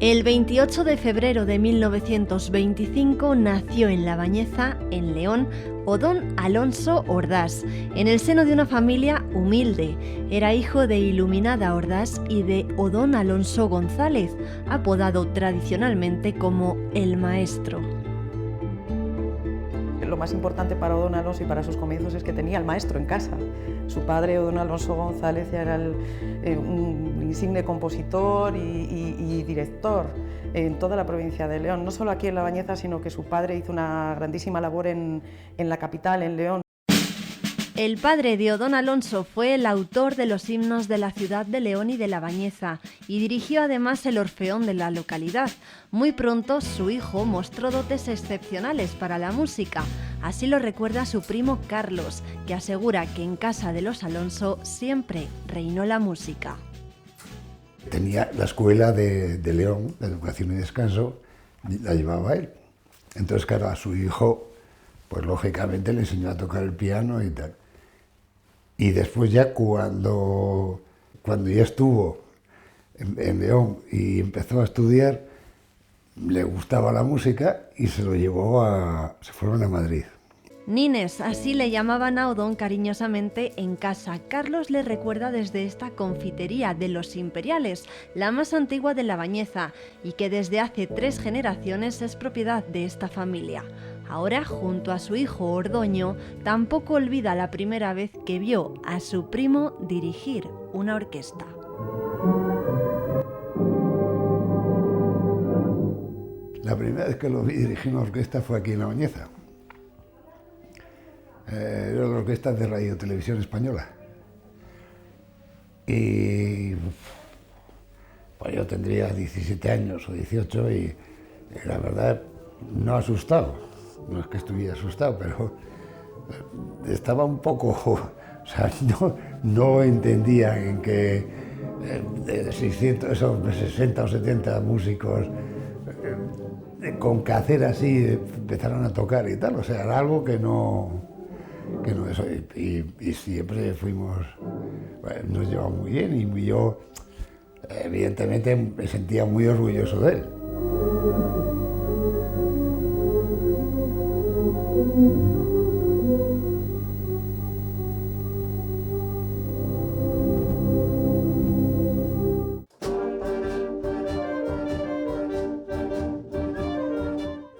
El 28 de febrero de 1925 nació en La Bañeza, en León, Odón Alonso Ordás, en el seno de una familia humilde. Era hijo de Iluminada Ordás y de Odón Alonso González, apodado tradicionalmente como el Maestro. Lo más importante para Odón Alonso y para sus comienzos es que tenía al maestro en casa. Su padre, Odón Alonso González, ya era un insigne compositor y director en toda la provincia de León, no solo aquí en La Bañeza, sino que su padre hizo una grandísima labor en la capital, en León. El padre de Odón Alonso fue el autor de los himnos de la ciudad de León y de La Bañeza y dirigió además el Orfeón de la localidad. Muy pronto su hijo mostró dotes excepcionales para la música. Así lo recuerda su primo Carlos, que asegura que en casa de los Alonso siempre reinó la música. Tenía la escuela de León, de Educación y Descanso, la llevaba él. Entonces, claro, a su hijo, pues lógicamente le enseñó a tocar el piano y tal. Y después ya cuando ya estuvo en León y empezó a estudiar, le gustaba la música y se fueron a Madrid. Nines, así le llamaban a Odón cariñosamente en casa. Carlos le recuerda desde esta confitería de los Imperiales, la más antigua de La Bañeza, y que desde hace 3 generaciones es propiedad de esta familia. Ahora, junto a su hijo Ordoño, tampoco olvida la primera vez que vio a su primo dirigir una orquesta. La primera vez que lo vi dirigir una orquesta fue aquí en La Bañeza. Era la orquesta de Radio Televisión Española. Y pues yo tendría 17 años o 18 y la verdad no asustado. No es que estuviera asustado, pero estaba un poco, o sea, no entendía en que de 600, esos 60 o 70 músicos con que hacer así empezaron a tocar y tal, o sea, era algo que no eso, y siempre fuimos, bueno, nos llevamos muy bien y yo evidentemente me sentía muy orgulloso de él.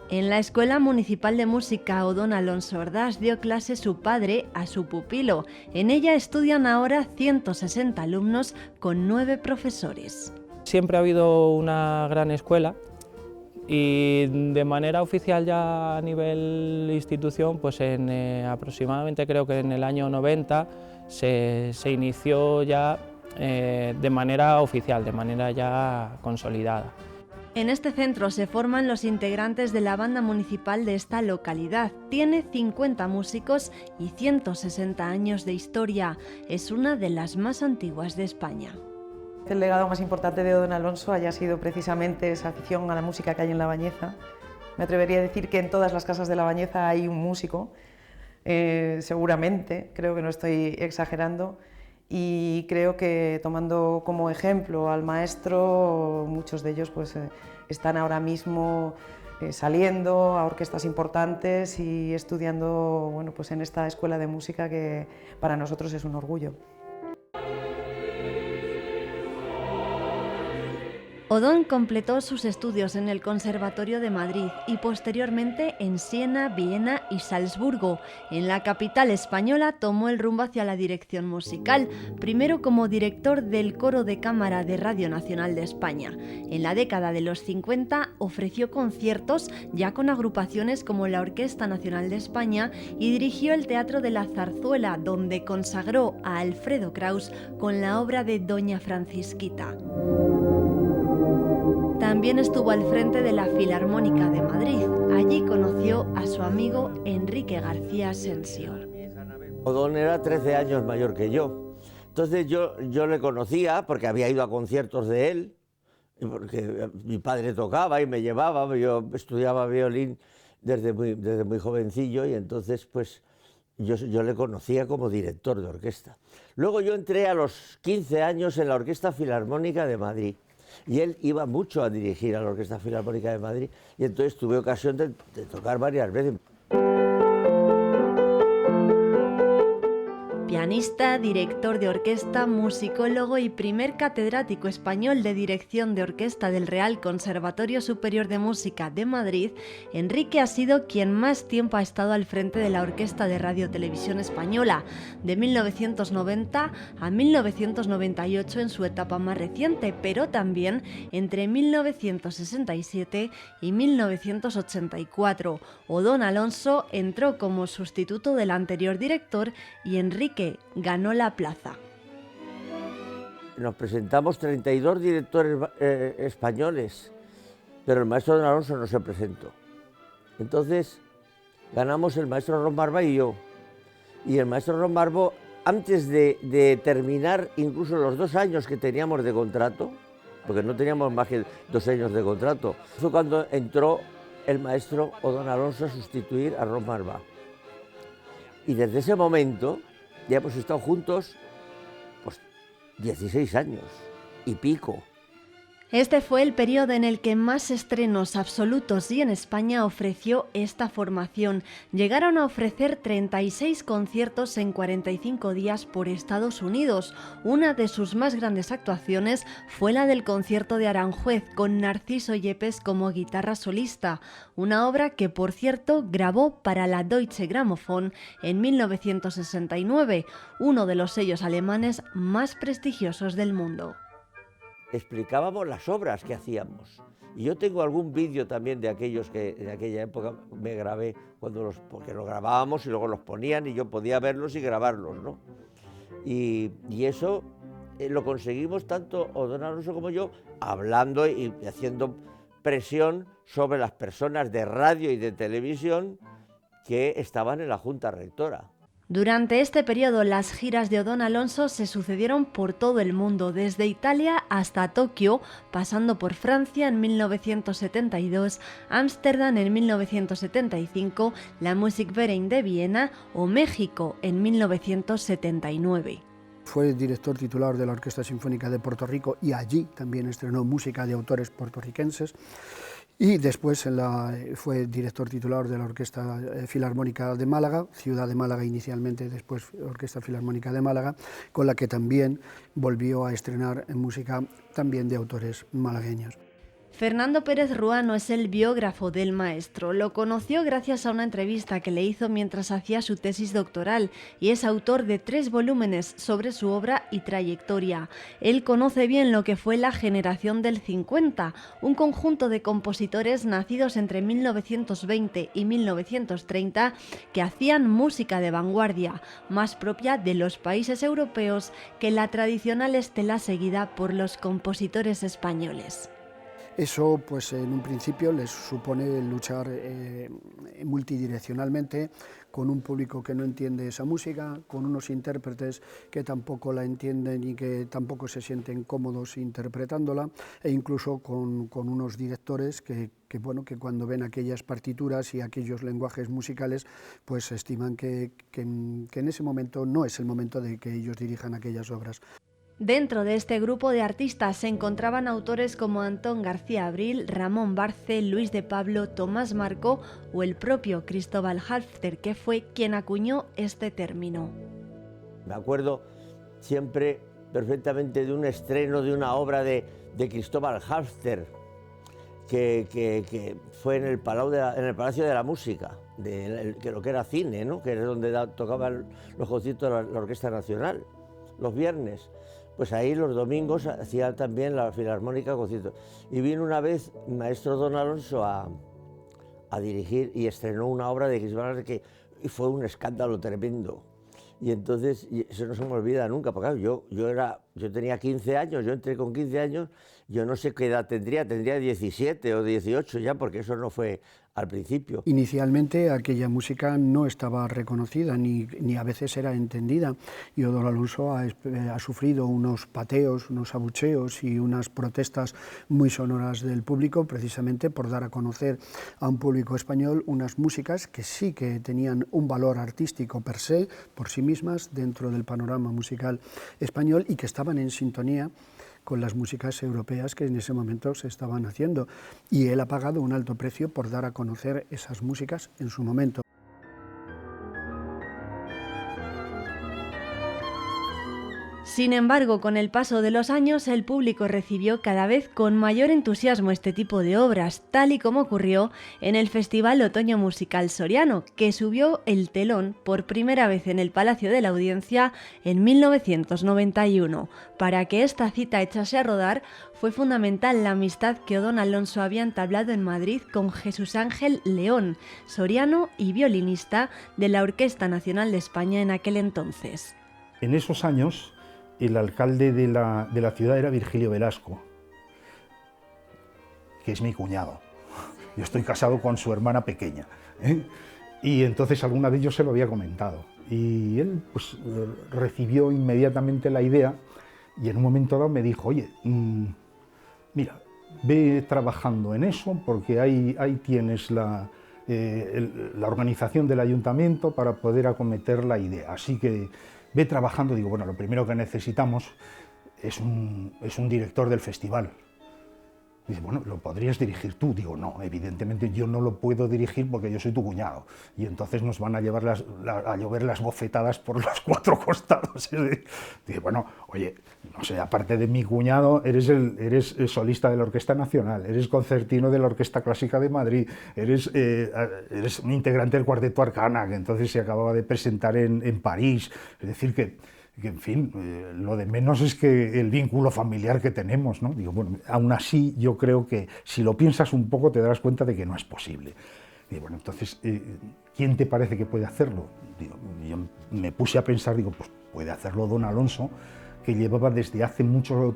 En la Escuela Municipal de Música Odón Alonso Ordás dio clase su padre a su pupilo. En ella estudian ahora 160 alumnos con 9 profesores. Siempre ha habido una gran escuela y de manera oficial ya a nivel institución, pues aproximadamente creo que en el año 90 se inició ya de manera oficial, de manera ya consolidada. En este centro se forman los integrantes de la banda municipal de esta localidad. Tiene 50 músicos y 160 años de historia. Es una de las más antiguas de España. El legado más importante de Odón Alonso haya sido precisamente esa afición a la música que hay en La Bañeza. Me atrevería a decir que en todas las casas de La Bañeza hay un músico, seguramente, creo que no estoy exagerando. Y creo que tomando como ejemplo al maestro, muchos de ellos pues, están ahora mismo saliendo a orquestas importantes y estudiando, bueno, pues en esta escuela de música que para nosotros es un orgullo. Odón completó sus estudios en el Conservatorio de Madrid y posteriormente en Siena, Viena y Salzburgo. En la capital española tomó el rumbo hacia la dirección musical, primero como director del Coro de Cámara de Radio Nacional de España. En la década de los 50 ofreció conciertos ya con agrupaciones como la Orquesta Nacional de España y dirigió el Teatro de la Zarzuela, donde consagró a Alfredo Kraus con la obra de Doña Francisquita. También estuvo al frente de la Filarmónica de Madrid. Allí conoció a su amigo Enrique García Asensio. Odón era 13 años mayor que yo. Entonces yo le conocía porque había ido a conciertos de él, porque mi padre tocaba y me llevaba, yo estudiaba violín desde muy jovencillo y entonces pues yo le conocía como director de orquesta. Luego yo entré a los 15 años en la Orquesta Filarmónica de Madrid. Y él iba mucho a dirigir a la Orquesta Filarmónica de Madrid y entonces tuve ocasión de tocar varias veces. Pianista, director de orquesta, musicólogo y primer catedrático español de dirección de orquesta del Real Conservatorio Superior de Música de Madrid, Enrique ha sido quien más tiempo ha estado al frente de la Orquesta de Radio Televisión Española, de 1990 a 1998 en su etapa más reciente, pero también entre 1967 y 1984. Odón Alonso entró como sustituto del anterior director y Enrique ganó la plaza. Nos presentamos 32 directores españoles, pero el maestro Odón Alonso no se presentó. Entonces ganamos el maestro Ron Barba y yo. Y el maestro Ron Barba, antes de terminar incluso los 2 años que teníamos de contrato, porque no teníamos más que 2 años de contrato, fue cuando entró el maestro Odón Alonso a sustituir a Ron Barba. Y desde ese momento ya hemos estado juntos pues 16 años y pico. Este fue el periodo en el que más estrenos absolutos y en España ofreció esta formación. Llegaron a ofrecer 36 conciertos en 45 días por Estados Unidos. Una de sus más grandes actuaciones fue la del concierto de Aranjuez con Narciso Yepes como guitarra solista, una obra que por cierto grabó para la Deutsche Grammophon en 1969, uno de los sellos alemanes más prestigiosos del mundo. Explicábamos las obras que hacíamos. Y yo tengo algún vídeo también de aquellos que de aquella época me grabé, porque los grabábamos y luego los ponían y yo podía verlos y grabarlos, ¿no? Y eso lo conseguimos tanto Odón Alonso como yo, hablando y haciendo presión sobre las personas de radio y de televisión que estaban en la Junta Rectora. Durante este periodo, las giras de Odón Alonso se sucedieron por todo el mundo, desde Italia hasta Tokio, pasando por Francia en 1972, Ámsterdam en 1975, la Musikverein de Viena o México en 1979. Fue director titular de la Orquesta Sinfónica de Puerto Rico y allí también estrenó música de autores puertorriquenses. Y después fue director titular de la Orquesta Filarmónica de Málaga, Ciudad de Málaga inicialmente, después Orquesta Filarmónica de Málaga, con la que también volvió a estrenar música también de autores malagueños. Fernando Pérez Ruano es el biógrafo del maestro. Lo conoció gracias a una entrevista que le hizo mientras hacía su tesis doctoral y es autor de 3 volúmenes sobre su obra y trayectoria. Él conoce bien lo que fue la generación del 50, un conjunto de compositores nacidos entre 1920 y 1930 que hacían música de vanguardia, más propia de los países europeos que la tradicional estela seguida por los compositores españoles. Eso, pues en un principio les supone luchar multidireccionalmente con un público que no entiende esa música, con unos intérpretes que tampoco la entienden y que tampoco se sienten cómodos interpretándola, e incluso con unos directores que cuando ven aquellas partituras y aquellos lenguajes musicales, pues estiman que en ese momento no es el momento de que ellos dirijan aquellas obras. Dentro de este grupo de artistas se encontraban autores como Antón García Abril, Ramón Barce, Luis de Pablo, Tomás Marco o el propio Cristóbal Halffter, que fue quien acuñó este término. Me acuerdo siempre perfectamente de un estreno de una obra de Cristóbal Halffter, que fue en el Palacio de la Música, que lo que era cine, ¿no? Que era donde tocaban los conciertos de la Orquesta Nacional, los viernes. Pues ahí los domingos hacía también la Filarmónica conciertos. Y vino una vez el maestro Odón Alonso a dirigir y estrenó una obra de Cristóbal que fue un escándalo tremendo. Y entonces, eso no se me olvida nunca, porque claro, yo tenía 15 años, yo entré con 15 años, yo no sé qué edad tendría 17 o 18 ya, porque eso no fue al principio. Inicialmente aquella música no estaba reconocida ni a veces era entendida, y Odón Alonso ha sufrido unos pateos, unos abucheos y unas protestas muy sonoras del público, precisamente por dar a conocer a un público español unas músicas que sí que tenían un valor artístico per se, por sí mismas, dentro del panorama musical español, y que estaban en sintonía con las músicas europeas que en ese momento se estaban haciendo, y él ha pagado un alto precio por dar a conocer esas músicas en su momento. Sin embargo, con el paso de los años, el público recibió cada vez con mayor entusiasmo este tipo de obras, tal y como ocurrió en el Festival Otoño Musical Soriano, que subió el telón por primera vez en el Palacio de la Audiencia en 1991. Para que esta cita echase a rodar, fue fundamental la amistad que Odón Alonso había entablado en Madrid con Jesús Ángel León, soriano y violinista de la Orquesta Nacional de España en aquel entonces. En esos años, el alcalde de la ciudad era Virgilio Velasco, que es mi cuñado. Yo estoy casado con su hermana pequeña, ¿eh? Y entonces alguna vez yo se lo había comentado. Y él pues, recibió inmediatamente la idea y en un momento dado me dijo, oye, mira, ve trabajando en eso porque ahí tienes la organización del ayuntamiento para poder acometer la idea. Así que ve trabajando. Digo, bueno, lo primero que necesitamos es un director del festival. Dice, bueno, ¿lo podrías dirigir tú? Digo, no, evidentemente yo no lo puedo dirigir porque yo soy tu cuñado. Y entonces nos van a llover las bofetadas por los cuatro costados. Dice, bueno, oye, no sé, aparte de mi cuñado, eres el solista de la Orquesta Nacional, eres concertino de la Orquesta Clásica de Madrid, eres un integrante del Cuarteto Arcana, que entonces se acababa de presentar en París. Es decir, que en fin, lo de menos es que el vínculo familiar que tenemos, ¿no? Digo, bueno, aún así yo creo que si lo piensas un poco te darás cuenta de que no es posible. Digo, bueno, entonces, ¿quién te parece que puede hacerlo? Digo, yo me puse a pensar, digo, pues puede hacerlo Odón Alonso, que llevaba desde hacía mucho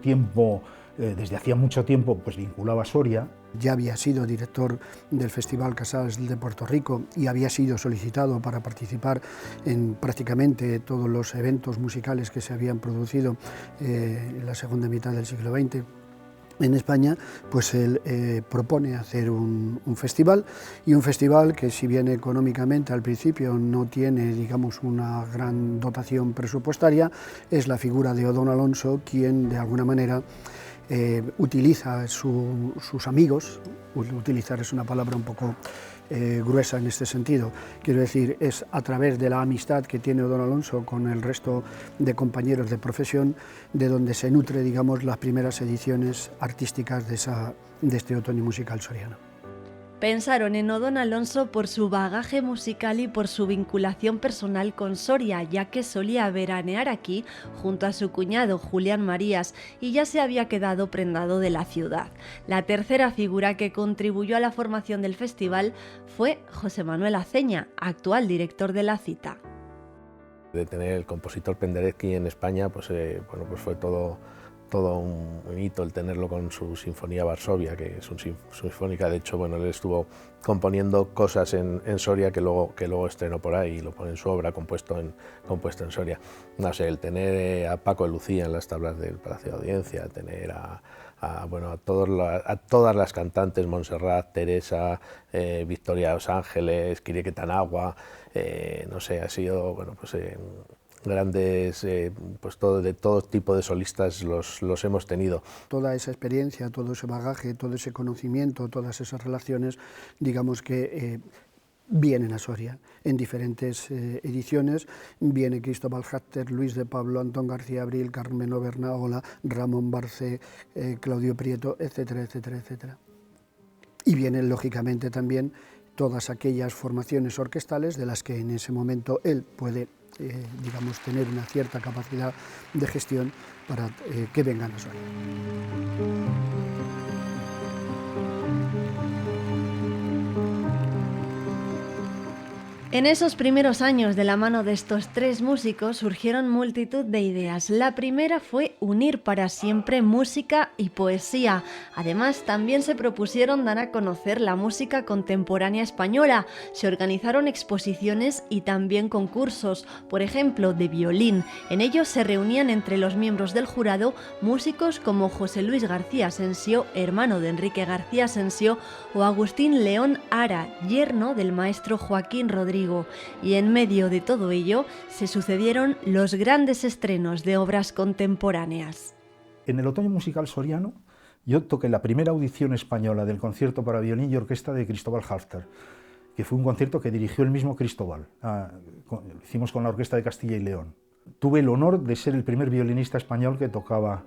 tiempo pues vinculado a Soria. Ya había sido director del Festival Casals de Puerto Rico y había sido solicitado para participar en prácticamente todos los eventos musicales que se habían producido en la segunda mitad del siglo XX en España. Pues él propone hacer un festival, y un festival que, si bien económicamente al principio no tiene, digamos, una gran dotación presupuestaria, es la figura de Odón Alonso quien de alguna manera utiliza sus amigos. Utilizar es una palabra un poco gruesa en este sentido. Quiero decir, es a través de la amistad que tiene Odón Alonso con el resto de compañeros de profesión de donde se nutre, digamos, las primeras ediciones artísticas de este Otoño Musical Soriano. Pensaron en Odón Alonso por su bagaje musical y por su vinculación personal con Soria, ya que solía veranear aquí junto a su cuñado Julián Marías y ya se había quedado prendado de la ciudad. La tercera figura que contribuyó a la formación del festival fue José Manuel Aceña, actual director de la cita. De tener el compositor Penderecki en España, pues fue todo un hito el tenerlo con su Sinfonía Varsovia, que es una sinfónica. De hecho, bueno, él estuvo componiendo cosas en Soria que luego estrenó por ahí y lo pone en su obra compuesto en Soria. No sé, el tener a Paco de Lucía en las tablas del Palacio de Audiencia, tener a todas las cantantes, Montserrat, Teresa, Victoria Los Ángeles, Quirie Tanagua, no sé, ha sido, bueno, pues grandes, pues de todo tipo de solistas los hemos tenido. Toda esa experiencia, todo ese bagaje, todo ese conocimiento, todas esas relaciones, digamos que vienen a Soria en diferentes ediciones. Viene Cristóbal Hatter, Luis de Pablo, Antón García Abril, Carmelo Bernaola, Ramón Barcé, Claudio Prieto, etcétera, etcétera, etcétera. Y vienen, lógicamente, también todas aquellas formaciones orquestales de las que en ese momento él puede digamos, tener una cierta capacidad de gestión para que vengan a Soria. En esos primeros años, de la mano de estos tres músicos, surgieron multitud de ideas. La primera fue unir para siempre música y poesía. Además, también se propusieron dar a conocer la música contemporánea española. Se organizaron exposiciones y también concursos, por ejemplo, de violín. En ellos se reunían entre los miembros del jurado músicos como José Luis García Asensio, hermano de Enrique García Asensio, o Agustín León Ara, yerno del maestro Joaquín Rodríguez. Y en medio de todo ello se sucedieron los grandes estrenos de obras contemporáneas. En el Otoño Musical Soriano yo toqué la primera audición española del concierto para violín y orquesta de Cristóbal Halffter, que fue un concierto que dirigió el mismo Cristóbal. Lo hicimos con la Orquesta de Castilla y León. Tuve el honor de ser el primer violinista español que tocaba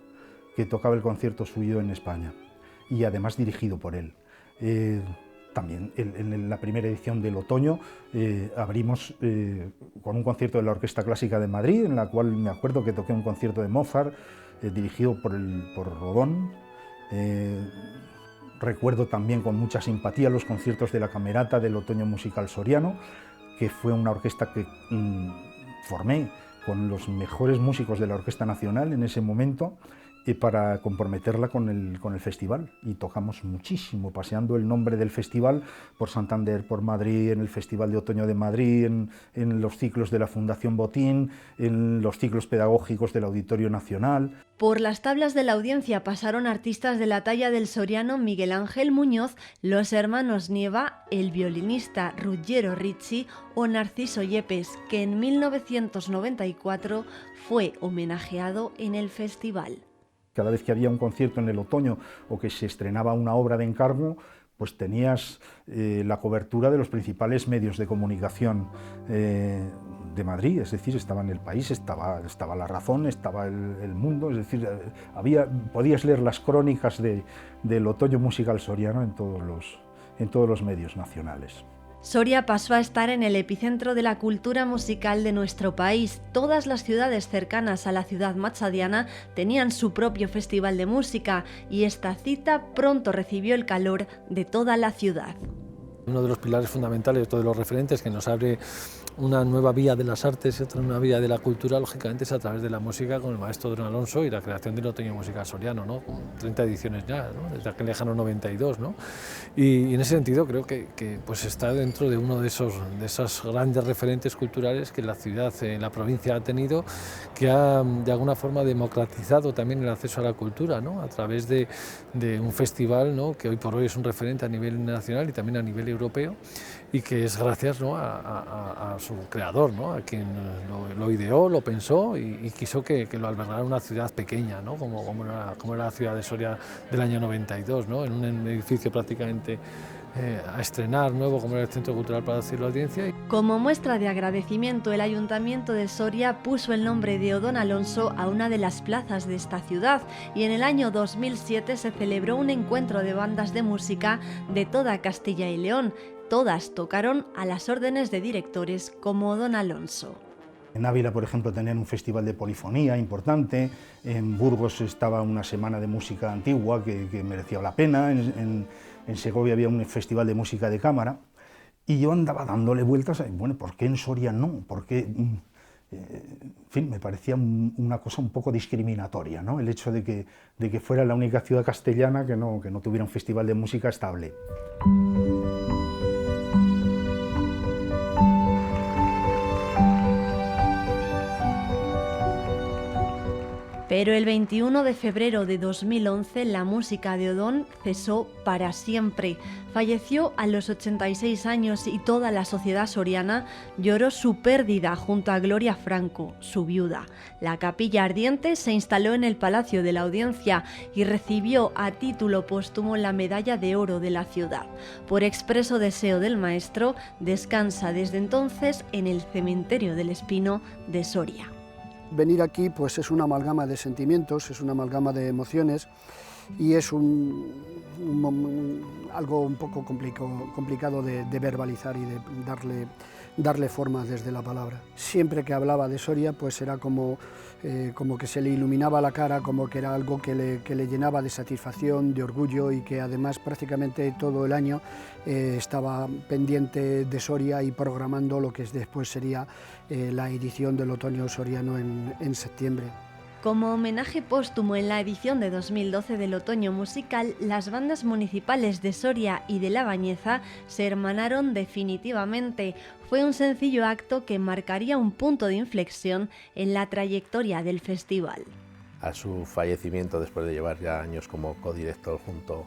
el concierto suyo en España, y además dirigido por él. También en la primera edición del otoño abrimos con un concierto de la Orquesta Clásica de Madrid, en la cual me acuerdo que toqué un concierto de Mozart dirigido por Rodón. Recuerdo también con mucha simpatía los conciertos de la Camerata del Otoño Musical Soriano, que fue una orquesta que formé con los mejores músicos de la Orquesta Nacional en ese momento, para comprometerla con el festival, y tocamos muchísimo, paseando el nombre del festival por Santander, por Madrid, en el Festival de Otoño de Madrid, en los ciclos de la Fundación Botín, en los ciclos pedagógicos del Auditorio Nacional. Por las tablas de la audiencia pasaron artistas de la talla del soriano Miguel Ángel Muñoz, los hermanos Nieva, el violinista Ruggiero Ricci o Narciso Yepes, que en 1994 fue homenajeado en el festival. Cada vez que había un concierto en el otoño o que se estrenaba una obra de encargo, pues tenías la cobertura de los principales medios de comunicación de Madrid, es decir, estaba en El País, estaba La Razón, estaba El Mundo, es decir, podías leer las crónicas del Otoño Musical Soriano en todos los medios nacionales. Soria pasó a estar en el epicentro de la cultura musical de nuestro país. Todas las ciudades cercanas a la ciudad machadiana tenían su propio festival de música, y esta cita pronto recibió el calor de toda la ciudad. Uno de los pilares fundamentales, todos los referentes que nos abre una nueva vía de las artes y otra nueva vía de la cultura, lógicamente es a través de la música, con el maestro Don Alonso y la creación del Otoño Musical Soriano, ¿no? Con 30 ediciones ya, ¿no? Desde aquel lejano 92, ¿no? Y en ese sentido creo que pues está dentro de uno de esos grandes referentes culturales que la ciudad, la provincia ha tenido, que ha de alguna forma democratizado también el acceso a la cultura, ¿no? A través de un festival, ¿no? Que hoy por hoy es un referente a nivel nacional y también a nivel europeo, y que es gracias, ¿no? a su creador, ¿no? A quien lo ideó, lo pensó y quiso que lo albergara una ciudad pequeña, ¿no? como era la ciudad de Soria del año 92, ¿no? En un edificio prácticamente a estrenar nuevo, como era el Centro Cultural Palacio de la Audiencia. Como muestra de agradecimiento, el Ayuntamiento de Soria puso el nombre de Odón Alonso a una de las plazas de esta ciudad, y en el año 2007 se celebró un encuentro de bandas de música de toda Castilla y León. Todas tocaron a las órdenes de directores como Odón Alonso. En Ávila, por ejemplo, tenían un festival de polifonía importante, en Burgos estaba una semana de música antigua que merecía la pena, en Segovia había un festival de música de cámara, y yo andaba dándole vueltas, bueno, ¿por qué en Soria no? ¿Por qué? En fin, me parecía una cosa un poco discriminatoria, ¿no? El hecho de que fuera la única ciudad castellana que no tuviera un festival de música estable. Pero el 21 de febrero de 2011 la música de Odón cesó para siempre. Falleció a los 86 años y toda la sociedad soriana lloró su pérdida junto a Gloria Franco, su viuda. La capilla ardiente se instaló en el Palacio de la Audiencia y recibió a título póstumo la medalla de oro de la ciudad. Por expreso deseo del maestro, descansa desde entonces en el Cementerio del Espino de Soria. Venir aquí pues es una amalgama de sentimientos, es una amalgama de emociones, y es algo un poco complicado de verbalizar y de darle forma desde la palabra. Siempre que hablaba de Soria pues era como que se le iluminaba la cara, como que era algo que le llenaba de satisfacción, de orgullo, y que además prácticamente todo el año estaba pendiente de Soria y programando lo que después sería la edición del Otoño Soriano en septiembre. Como homenaje póstumo en la edición de 2012 del Otoño Musical, las bandas municipales de Soria y de La Bañeza se hermanaron definitivamente. Fue un sencillo acto que marcaría un punto de inflexión en la trayectoria del festival. A su fallecimiento, después de llevar ya años como codirector junto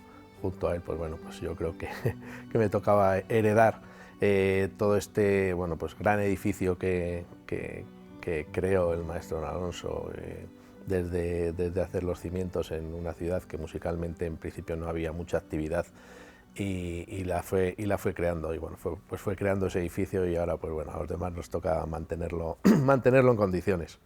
a él, pues bueno, pues yo creo que me tocaba heredar todo este, bueno, pues gran edificio que creó el maestro Don Alonso, desde hacer los cimientos en una ciudad que musicalmente en principio no había mucha actividad, y la fue creando, y bueno, fue creando ese edificio, y ahora pues bueno, a los demás nos toca mantenerlo en condiciones.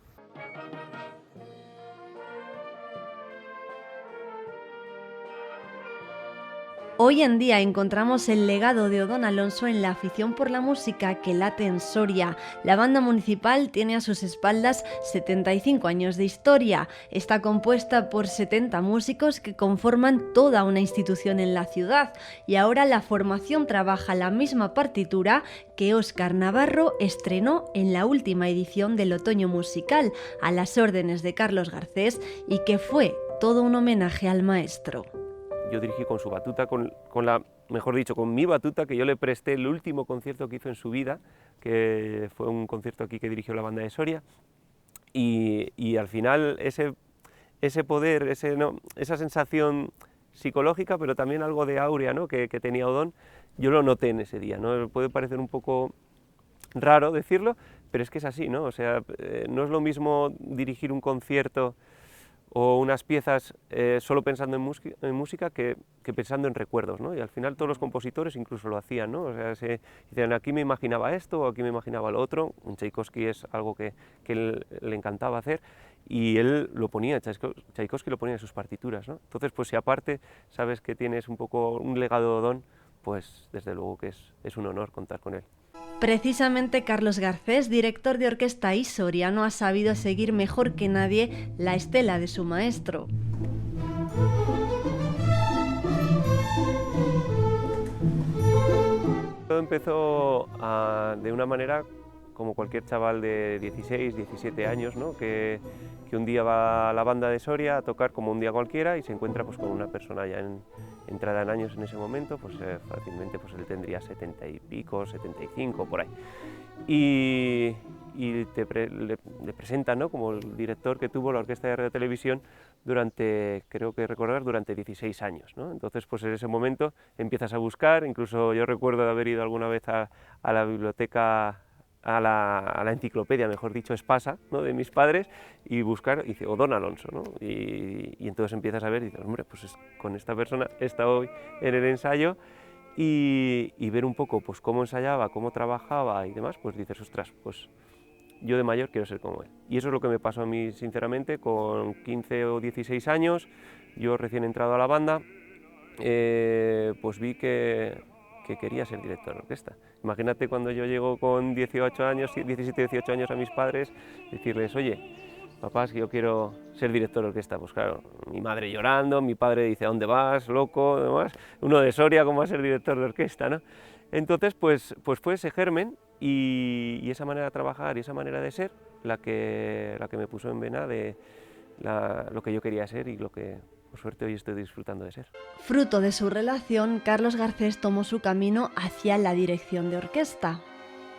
Hoy en día encontramos el legado de Odón Alonso en la afición por la música que late en Soria. La banda municipal tiene a sus espaldas 75 años de historia. Está compuesta por 70 músicos que conforman toda una institución en la ciudad, y ahora la formación trabaja la misma partitura que Óscar Navarro estrenó en la última edición del Otoño Musical, a las órdenes de Carlos Garcés, y que fue todo un homenaje al maestro. Yo dirigí con su batuta, mejor dicho, con mi batuta, que yo le presté el último concierto que hizo en su vida, que fue un concierto aquí que dirigió la banda de Soria, y al final ese poder, esa sensación psicológica, pero también algo de áurea, ¿no?, que tenía Odón, yo lo noté en ese día, ¿no? Puede parecer un poco raro decirlo, pero es que es así, ¿no? O sea, no es lo mismo dirigir un concierto o unas piezas solo pensando en música que pensando en recuerdos, ¿no? Y al final todos los compositores incluso lo hacían, ¿no? O sea, dicen, aquí me imaginaba esto o aquí me imaginaba lo otro. En Tchaikovsky es algo que él le encantaba hacer, y él lo ponía, Tchaikovsky lo ponía en sus partituras, ¿no? Entonces, pues si aparte sabes que tienes un poco un legado de Odón, pues desde luego que es un honor contar con él. Precisamente Carlos Garcés, director de orquesta y soriano, ha sabido seguir mejor que nadie la estela de su maestro. Todo empezó de una manera como cualquier chaval de 16, 17 años, ¿no? que un día va a la banda de Soria a tocar como un día cualquiera y se encuentra pues, con una persona ya entrada en años en ese momento, pues fácilmente pues, él tendría 70 y pico, 75, por ahí. Y le presentan, ¿no?, como el director que tuvo la Orquesta de Radio Televisión durante, creo que recordar, durante 16 años, ¿no? Entonces, pues en ese momento empiezas a buscar, incluso yo recuerdo de haber ido alguna vez a la biblioteca, a la enciclopedia, mejor dicho, Espasa, ¿no?, de mis padres, y buscar, y dice, Odón Alonso, ¿no? Y entonces empiezas a ver y dices, hombre, pues con esta persona he estado hoy en el ensayo, y ver un poco pues cómo ensayaba, cómo trabajaba y demás, pues dices, ostras, pues yo de mayor quiero ser como él. Y eso es lo que me pasó a mí, sinceramente, con 15 o 16 años, yo recién entrado a la banda, pues vi que quería ser director de orquesta. Imagínate cuando yo llego con 18 años, 17, 18 años a mis padres, decirles, oye, papás, que yo quiero ser director de orquesta. Pues claro, mi madre llorando, mi padre dice, ¿a dónde vas, loco?, demás. Uno de Soria, ¿cómo va a ser director de orquesta, no? Entonces, pues fue ese germen y esa manera de trabajar y esa manera de ser la que me puso en vena de lo que yo quería ser y lo que, por suerte, hoy estoy disfrutando de ser. Fruto de su relación, Carlos Garcés tomó su camino hacia la dirección de orquesta.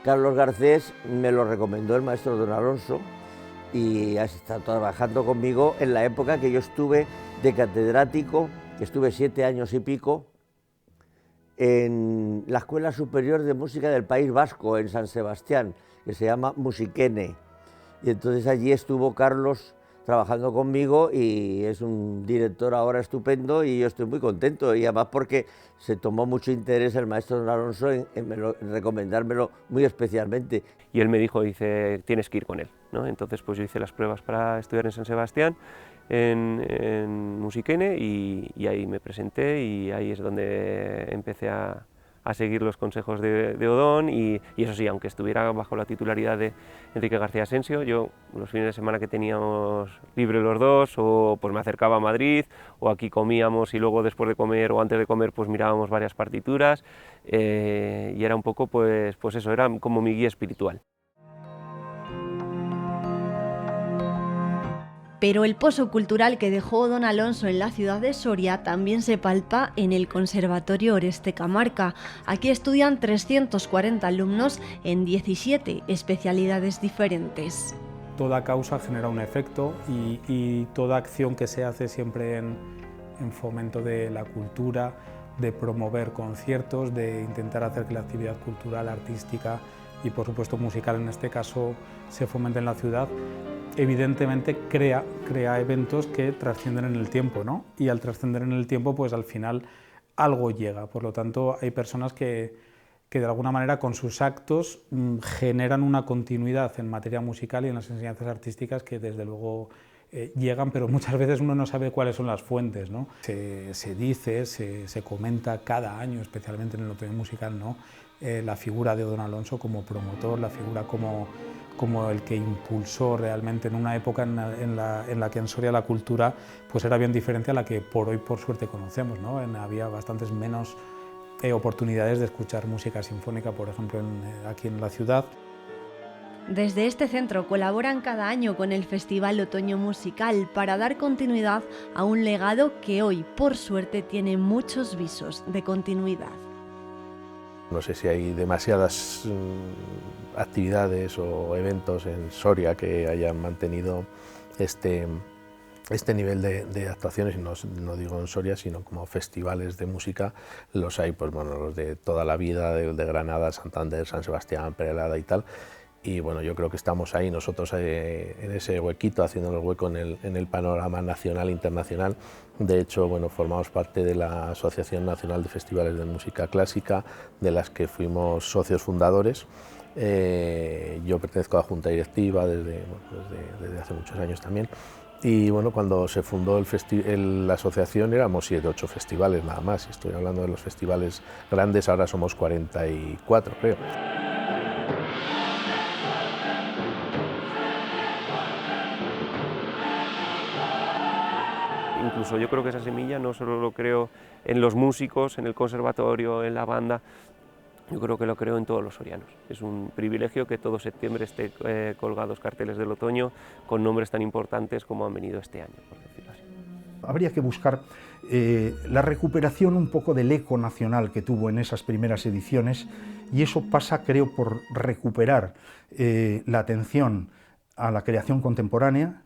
Carlos Garcés me lo recomendó el maestro Odón Alonso y ha estado trabajando conmigo en la época que yo estuve de catedrático, que estuve 7 años y pico, en la Escuela Superior de Música del País Vasco, en San Sebastián, que se llama Musiquene. Y entonces allí estuvo Carlos trabajando conmigo y es un director ahora estupendo y yo estoy muy contento, y además porque se tomó mucho interés el maestro Odón Alonso en recomendármelo muy especialmente. Y él me dijo, dice, tienes que ir con él, ¿no? Entonces pues yo hice las pruebas para estudiar en San Sebastián, en Musiquene, y ahí me presenté y ahí es donde empecé a seguir los consejos de Odón, y eso sí, aunque estuviera bajo la titularidad de Enrique García Asensio, yo los fines de semana que teníamos libre los dos, o pues me acercaba a Madrid, o aquí comíamos y luego después de comer o antes de comer pues mirábamos varias partituras, y era un poco pues eso, era como mi guía espiritual. Pero el pozo cultural que dejó Odón Alonso en la ciudad de Soria también se palpa en el Conservatorio Oreste Camarca. Aquí estudian 340 alumnos en 17 especialidades diferentes. Toda causa genera un efecto y toda acción que se hace siempre en fomento de la cultura, de promover conciertos, de intentar hacer que la actividad cultural, artística, y por supuesto musical en este caso se fomenta en la ciudad, evidentemente crea eventos que trascienden en el tiempo, ¿no? Y al trascender en el tiempo, pues al final algo llega. Por lo tanto, hay personas que de alguna manera con sus actos generan una continuidad en materia musical y en las enseñanzas artísticas que desde luego llegan, pero muchas veces uno no sabe cuáles son las fuentes, ¿no? Se dice, se comenta cada año, especialmente en el otoño musical, ¿no? La figura de don Alonso como promotor, la figura como el que impulsó realmente en una época en la que en Soria la cultura pues era bien diferente a la que por hoy por suerte conocemos, ¿no? Había bastantes menos oportunidades de escuchar música sinfónica, por ejemplo, aquí en la ciudad. Desde este centro colaboran cada año con el Festival Otoño Musical para dar continuidad a un legado que hoy, por suerte, tiene muchos visos de continuidad. No sé si hay demasiadas actividades o eventos en Soria que hayan mantenido este nivel de actuaciones, y no digo en Soria, sino como festivales de música. Los hay, pues bueno, los de toda la vida, de Granada, Santander, San Sebastián, Perelada y tal. Y bueno, yo creo que estamos ahí nosotros en ese huequito, haciendo el hueco en el panorama nacional e internacional. De hecho, bueno, formamos parte de la Asociación Nacional de Festivales de Música Clásica, de las que fuimos socios fundadores. Yo pertenezco a la Junta Directiva desde hace muchos años también. Y bueno, cuando se fundó la asociación éramos 7 o 8 festivales nada más. Estoy hablando de los festivales grandes, ahora somos 44, creo. Incluso yo creo que esa semilla no solo lo creo en los músicos, en el conservatorio, en la banda, yo creo que lo creo en todos los sorianos. Es un privilegio que todo septiembre esté colgados carteles del otoño con nombres tan importantes como han venido este año, por decirlo así. Habría que buscar la recuperación un poco del eco nacional que tuvo en esas primeras ediciones, y eso pasa, creo, por recuperar la atención a la creación contemporánea,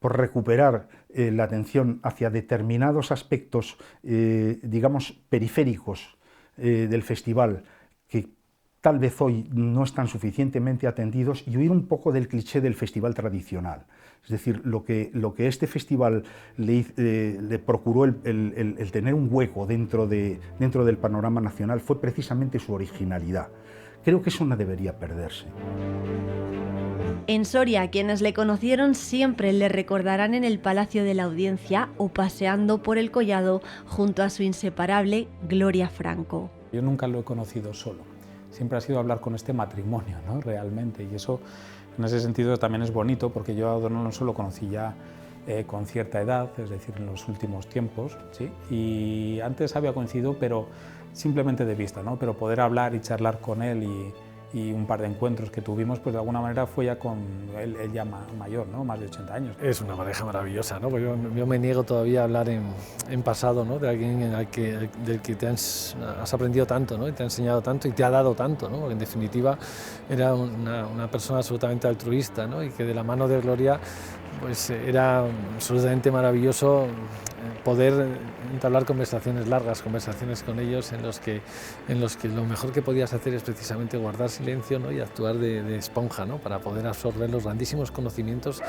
por recuperar la atención hacia determinados aspectos, digamos, periféricos del festival, que tal vez hoy no están suficientemente atendidos, y huir un poco del cliché del festival tradicional. Es decir, lo que este festival le procuró el tener un hueco dentro del panorama nacional fue precisamente su originalidad. Creo que eso no debería perderse. En Soria, quienes le conocieron siempre le recordarán en el Palacio de la Audiencia o paseando por el collado junto a su inseparable Gloria Franco. Yo nunca lo he conocido solo, siempre ha sido hablar con este matrimonio, ¿no? Realmente, y eso en ese sentido también es bonito, porque yo a don Alonso lo conocí ya con cierta edad, es decir, en los últimos tiempos, ¿sí? Y antes había coincidido, pero simplemente de vista, ¿no? Pero poder hablar y charlar con él y un par de encuentros que tuvimos, pues de alguna manera fue ya con él ya mayor, ¿no? Más de 80 años. Es una pareja maravillosa, ¿no? Porque yo me niego todavía a hablar en pasado, ¿no? De alguien del que te has aprendido tanto, ¿no? Y te ha enseñado tanto y te ha dado tanto, ¿no? Porque en definitiva era una persona absolutamente altruista, ¿no? Y que de la mano de Gloria pues era absolutamente maravilloso poder entablar conversaciones largas, conversaciones con ellos en los que lo mejor que podías hacer es precisamente guardar silencio, ¿no? Y actuar de esponja, ¿no? Para poder absorber los grandísimos conocimientos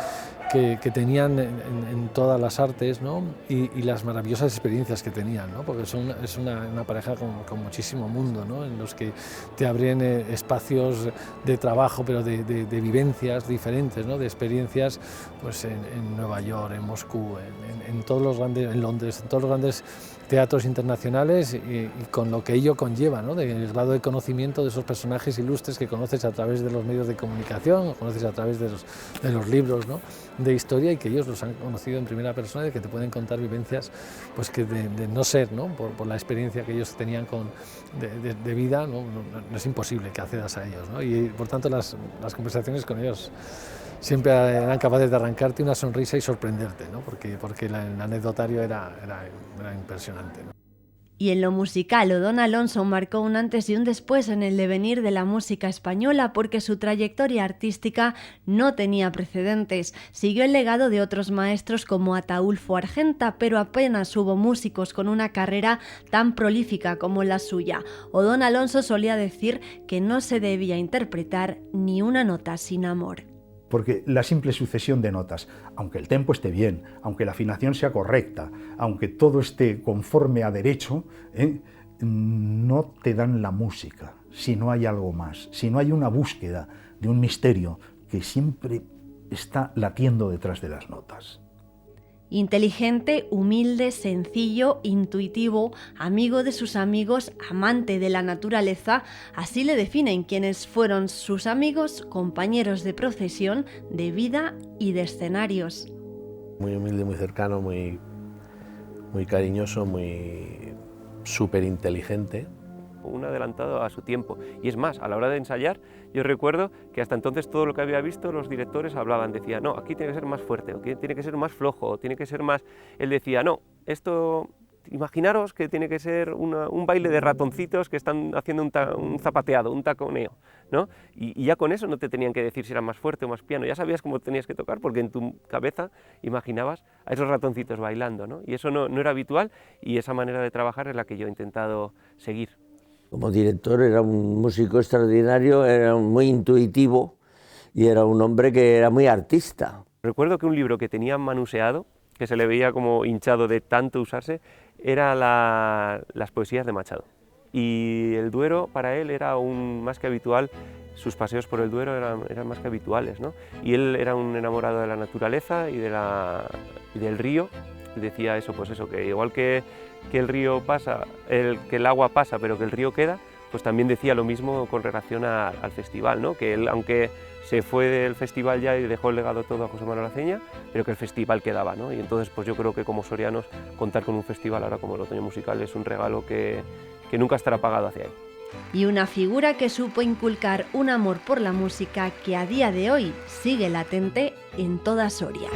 que tenían en todas las artes, ¿no? Y las maravillosas experiencias que tenían, ¿no? Porque es una pareja con muchísimo mundo, ¿no? En los que te abren espacios de trabajo, pero de vivencias diferentes, ¿no? De experiencias pues en Nueva York, en Moscú, en todos los grandes, en Londres, en todos los grandes teatros internacionales, y con lo que ello conlleva, ¿no? Del grado de conocimiento de esos personajes ilustres que conoces a través de los medios de comunicación, o conoces a través de los libros, ¿no? De historia, y que ellos los han conocido en primera persona, y que te pueden contar vivencias pues que de no ser, ¿no? Por la experiencia que ellos tenían de vida, ¿no? No es imposible que accedas a ellos, ¿no? Y por tanto las conversaciones con ellos siempre eran capaces de arrancarte una sonrisa y sorprenderte, ¿no? Porque el anecdotario era impresionante, ¿no? Y en lo musical, Odón Alonso marcó un antes y un después en el devenir de la música española porque su trayectoria artística no tenía precedentes. Siguió el legado de otros maestros como Ataúlfo Argenta, pero apenas hubo músicos con una carrera tan prolífica como la suya. Odón Alonso solía decir que no se debía interpretar ni una nota sin amor. Porque la simple sucesión de notas, aunque el tempo esté bien, aunque la afinación sea correcta, aunque todo esté conforme a derecho, no te dan la música si no hay algo más, si no hay una búsqueda de un misterio que siempre está latiendo detrás de las notas. Inteligente, humilde, sencillo, intuitivo, amigo de sus amigos, amante de la naturaleza, así le definen quienes fueron sus amigos, compañeros de procesión, de vida y de escenarios. Muy humilde, muy cercano, muy cariñoso, muy súper inteligente. Un adelantado a su tiempo. Y es más, a la hora de ensayar, yo recuerdo que hasta entonces todo lo que había visto, los directores hablaban, decían, no, aquí tiene que ser más fuerte, o tiene que ser más flojo, o tiene que ser más... Él decía, no, esto, imaginaros que tiene que ser un baile de ratoncitos que están haciendo un zapateado, un taconeo, ¿no? Y ya con eso no te tenían que decir si era más fuerte o más piano, ya sabías cómo tenías que tocar, porque en tu cabeza imaginabas a esos ratoncitos bailando, ¿no? Y eso no era habitual, y esa manera de trabajar es la que yo he intentado seguir. Como director era un músico extraordinario, era muy intuitivo y era un hombre que era muy artista. Recuerdo que un libro que tenía manuseado, que se le veía como hinchado de tanto usarse, era las poesías de Machado. Y el Duero para él era aún más que habitual, sus paseos por el Duero eran más que habituales, ¿no? Y él era un enamorado de la naturaleza y del río, y decía eso, pues eso, que igual que el río pasa, que el agua pasa, pero que el río queda, pues también decía lo mismo con relación al festival, ¿no? Que él, aunque se fue del festival ya y dejó el legado todo a José Manuel Aceña, pero que el festival quedaba, ¿no? Y entonces pues yo creo que como sorianos contar con un festival ahora como el Otoño Musical es un regalo que nunca estará pagado hacia él. Y una figura que supo inculcar un amor por la música que a día de hoy sigue latente en toda Soria.